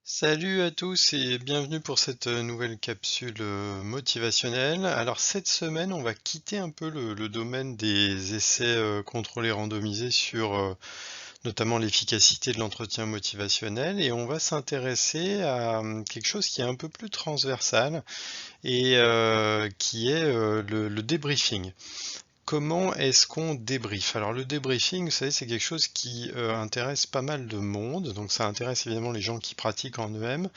Salut à tous et bienvenue pour cette nouvelle capsule motivationnelle. Alors cette semaine, on va quitter un peu le domaine des essais contrôlés randomisés sur notamment l'efficacité de l'entretien motivationnel et on va s'intéresser à quelque chose qui est un peu plus transversal et qui est le débriefing. Comment est-ce qu'on débriefe? Alors le débriefing, vous savez, c'est quelque chose qui intéresse pas mal de monde. Donc ça intéresse évidemment les gens qui pratiquent en EM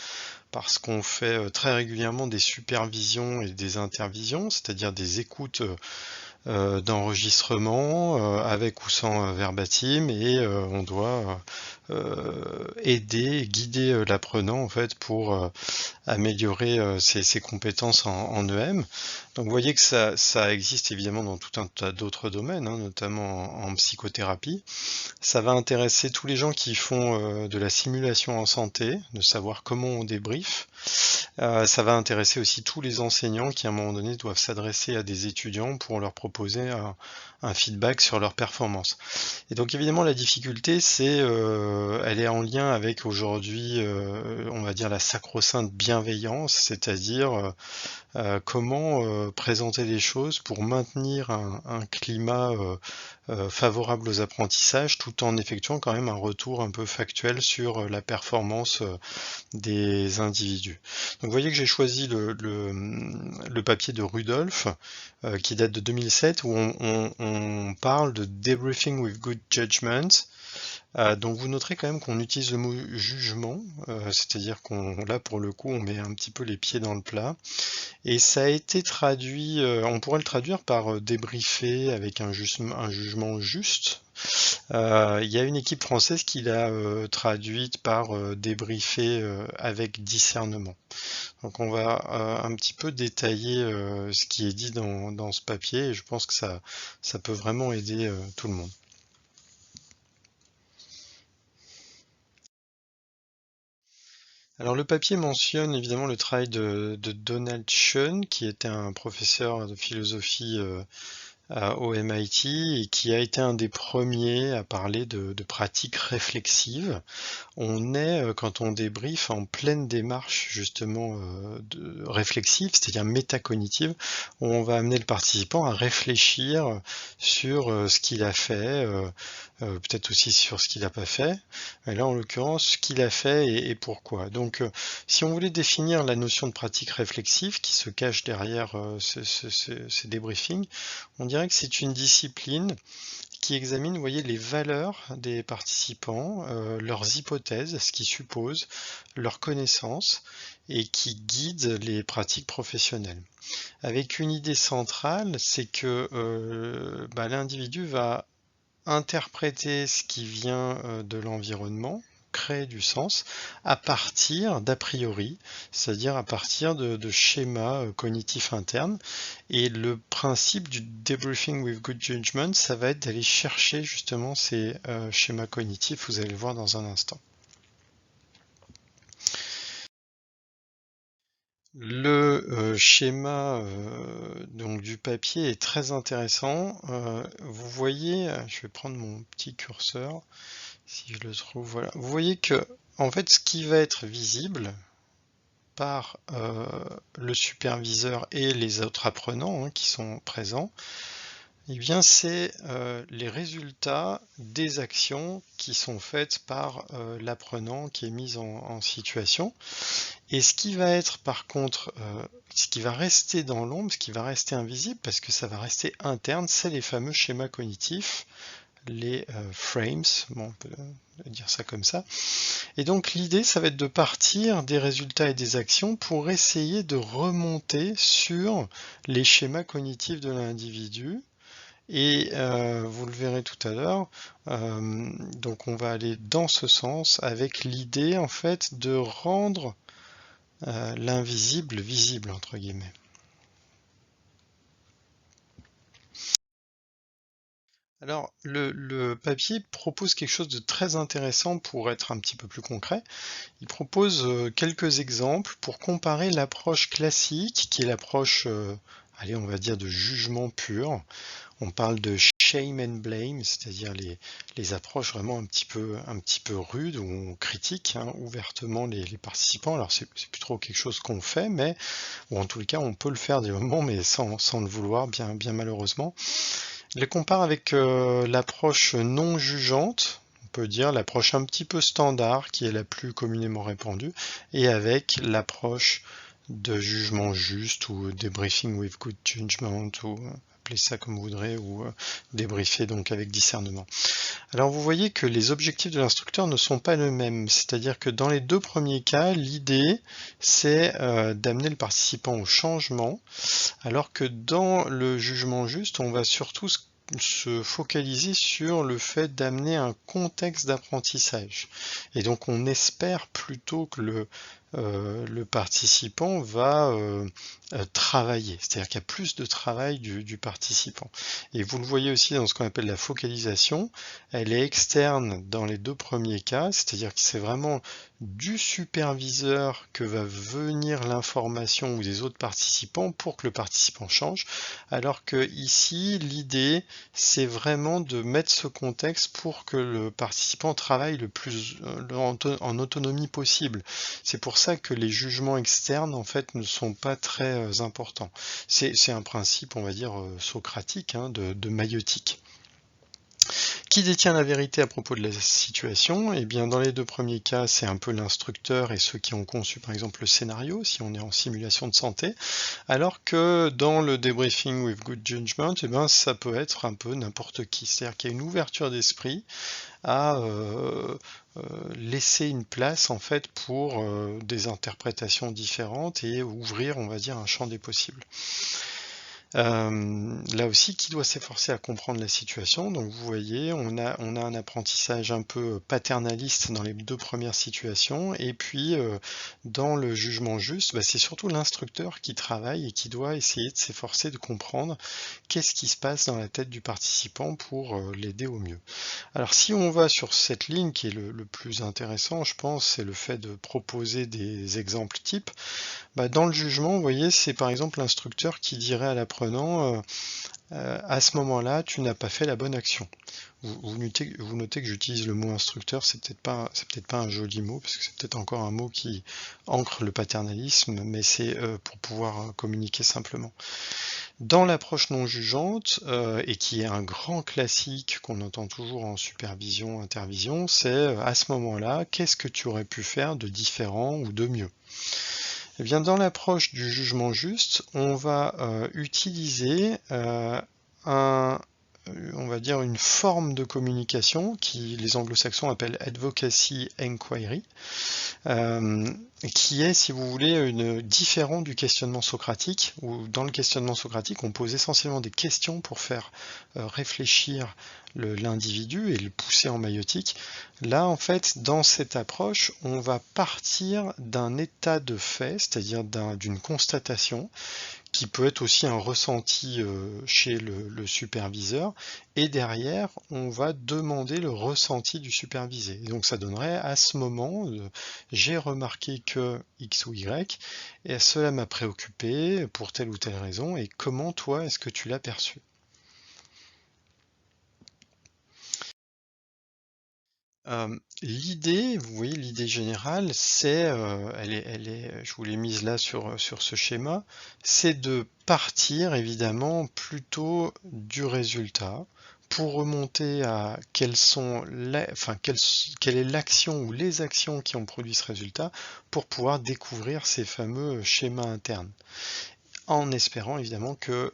parce qu'on fait très régulièrement des supervisions et des intervisions, c'est-à-dire des écoutes d'enregistrement avec ou sans verbatim et on doit aider, guider l'apprenant en fait pour améliorer ses compétences en EM. Donc vous voyez que ça existe évidemment dans tout un tas d'autres domaines, hein, notamment en psychothérapie. Ça va intéresser tous les gens qui font de la simulation en santé, de savoir comment on débrief. Ça va intéresser aussi tous les enseignants qui à un moment donné doivent s'adresser à des étudiants pour leur proposer un feedback sur leur performance. Et donc évidemment la difficulté elle est en lien avec aujourd'hui on va dire la sacro-sainte bienveillance, c'est-à-dire comment présenter les choses pour maintenir un climat favorable aux apprentissages tout en effectuant quand même un retour un peu factuel sur la performance des individus. Donc vous voyez que j'ai choisi le papier de Rudolph qui date de 2007 où on parle de debriefing with good judgment. Donc vous noterez quand même qu'on utilise le mot jugement, c'est-à-dire qu'on là pour le coup on met un petit peu les pieds dans le plat. Et ça a été traduit, on pourrait le traduire par débriefer avec un jugement juste. Il y a une équipe française qui l'a traduite par débriefer avec discernement. Donc on va un petit peu détailler ce qui est dit dans ce papier et je pense que ça peut vraiment aider tout le monde. Alors le papier mentionne évidemment le travail de Donald Schoen, qui était un professeur de philosophie au MIT et qui a été un des premiers à parler de pratiques réflexives. On est, quand on débriefe, en pleine démarche justement réflexive, c'est-à-dire métacognitive, où on va amener le participant à réfléchir sur ce qu'il a fait, peut-être aussi sur ce qu'il n'a pas fait, mais là en l'occurrence ce qu'il a fait et pourquoi. Donc si on voulait définir la notion de pratique réflexive qui se cache derrière ces débriefings, on dirait que c'est une discipline qui examine, vous voyez, les valeurs des participants, leurs hypothèses, ce qu'ils supposent, leurs connaissances, et qui guide les pratiques professionnelles. Avec une idée centrale, c'est que l'individu va interpréter ce qui vient de l'environnement, créer du sens à partir d'a priori, c'est-à-dire à partir de schémas cognitifs internes. Et le principe du debriefing with good judgment, ça va être d'aller chercher justement ces schémas cognitifs, vous allez le voir dans un instant. Le schéma donc du papier est très intéressant. Vous voyez, je vais prendre mon petit curseur, si je le trouve, voilà. Vous voyez que, en fait, ce qui va être visible par le superviseur et les autres apprenants qui sont présents, eh bien, c'est les résultats des actions qui sont faites par l'apprenant qui est mis en situation. Et ce qui va être, par contre, ce qui va rester dans l'ombre, ce qui va rester invisible, parce que ça va rester interne, c'est les fameux schémas cognitifs, les frames, bon, on peut dire ça comme ça. Et donc l'idée, ça va être de partir des résultats et des actions pour essayer de remonter sur les schémas cognitifs de l'individu. Et vous le verrez tout à l'heure, donc on va aller dans ce sens avec l'idée en fait de rendre l'invisible visible entre guillemets. Alors, le papier propose quelque chose de très intéressant pour être un petit peu plus concret. Il propose quelques exemples pour comparer l'approche classique, qui est l'approche, allez, on va dire de jugement pur. On parle de shame and blame, c'est-à-dire les approches vraiment un petit peu rudes, où on critique ouvertement les participants. Alors c'est plus trop quelque chose qu'on fait, mais ou en tout cas on peut le faire des moments, mais sans le vouloir, bien malheureusement. Je les compare avec l'approche non jugeante, on peut dire l'approche un petit peu standard, qui est la plus communément répandue, et avec l'approche de jugement juste, ou debriefing with good judgment, ou appelez ça comme vous voudrez, ou débriefer donc avec discernement. Alors vous voyez que les objectifs de l'instructeur ne sont pas les mêmes, c'est-à-dire que dans les deux premiers cas, l'idée c'est d'amener le participant au changement, alors que dans le jugement juste, on va surtout se focaliser sur le fait d'amener un contexte d'apprentissage. Et donc on espère plutôt que le participant va travailler, c'est-à-dire qu'il y a plus de travail du participant. Et vous le voyez aussi dans ce qu'on appelle la focalisation, elle est externe dans les deux premiers cas, c'est-à-dire que c'est vraiment du superviseur que va venir l'information ou des autres participants pour que le participant change, alors que ici l'idée c'est vraiment de mettre ce contexte pour que le participant travaille le plus en autonomie possible. C'est pour ça que les jugements externes en fait ne sont pas très importants. C'est un principe, on va dire, socratique, de maïeutique. Qui détient la vérité à propos de la situation? Eh bien, dans les deux premiers cas, c'est un peu l'instructeur et ceux qui ont conçu, par exemple, le scénario, si on est en simulation de santé, alors que dans le debriefing with good judgment, eh bien, ça peut être un peu n'importe qui. C'est-à-dire qu'il y a une ouverture d'esprit à laisser une place, en fait, pour des interprétations différentes et ouvrir, on va dire, un champ des possibles. Là aussi, qui doit s'efforcer à comprendre la situation? Donc vous voyez, on a un apprentissage un peu paternaliste dans les deux premières situations, et puis dans le jugement juste, c'est surtout l'instructeur qui travaille et qui doit essayer de s'efforcer de comprendre qu'est-ce qui se passe dans la tête du participant pour l'aider au mieux. Alors si on va sur cette ligne qui est le plus intéressant, je pense, c'est le fait de proposer des exemples types. Dans le jugement, vous voyez, c'est par exemple l'instructeur qui dirait à l'apprenant à ce moment-là, tu n'as pas fait la bonne action. Vous notez que j'utilise le mot instructeur, c'est peut-être pas un joli mot, parce que c'est peut-être encore un mot qui ancre le paternalisme, mais c'est pour pouvoir communiquer simplement. Dans l'approche non jugeante, et qui est un grand classique qu'on entend toujours en supervision, intervision, c'est à ce moment-là, qu'est-ce que tu aurais pu faire de différent ou de mieux? Eh bien, dans l'approche du jugement juste, on va utiliser on va dire une forme de communication qui les anglo-saxons appellent advocacy inquiry, qui est, si vous voulez, différent du questionnement socratique, où dans le questionnement socratique, on pose essentiellement des questions pour faire réfléchir l'individu et le pousser en maïeutique. Là, en fait, dans cette approche, on va partir d'un état de fait, c'est-à-dire d'une constatation, qui peut être aussi un ressenti chez le superviseur, et derrière, on va demander le ressenti du supervisé. Et donc ça donnerait à ce moment, j'ai remarqué que X ou Y, et cela m'a préoccupé pour telle ou telle raison, et comment toi, est-ce que tu l'as perçu? L'idée, vous voyez, l'idée générale, c'est, je vous l'ai mise là sur ce schéma, c'est de partir évidemment plutôt du résultat pour remonter à quelle est l'action ou les actions qui ont produit ce résultat pour pouvoir découvrir ces fameux schémas internes, en espérant évidemment que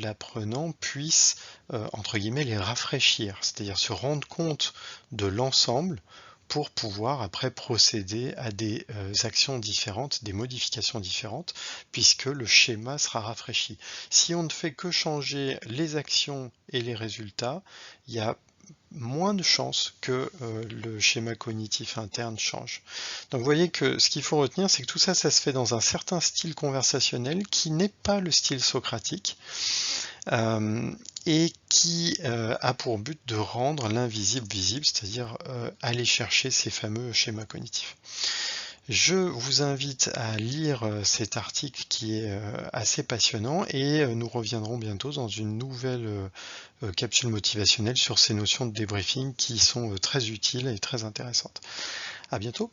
l'apprenant puisse, entre guillemets, les rafraîchir, c'est-à-dire se rendre compte de l'ensemble pour pouvoir après procéder à des actions différentes, des modifications différentes, puisque le schéma sera rafraîchi. Si on ne fait que changer les actions et les résultats, il y a moins de chances que le schéma cognitif interne change. Donc vous voyez que ce qu'il faut retenir, c'est que tout ça, ça se fait dans un certain style conversationnel qui n'est pas le style socratique et qui a pour but de rendre l'invisible visible, c'est-à-dire aller chercher ces fameux schémas cognitifs. Je vous invite à lire cet article qui est assez passionnant et nous reviendrons bientôt dans une nouvelle capsule motivationnelle sur ces notions de débriefing qui sont très utiles et très intéressantes. À bientôt!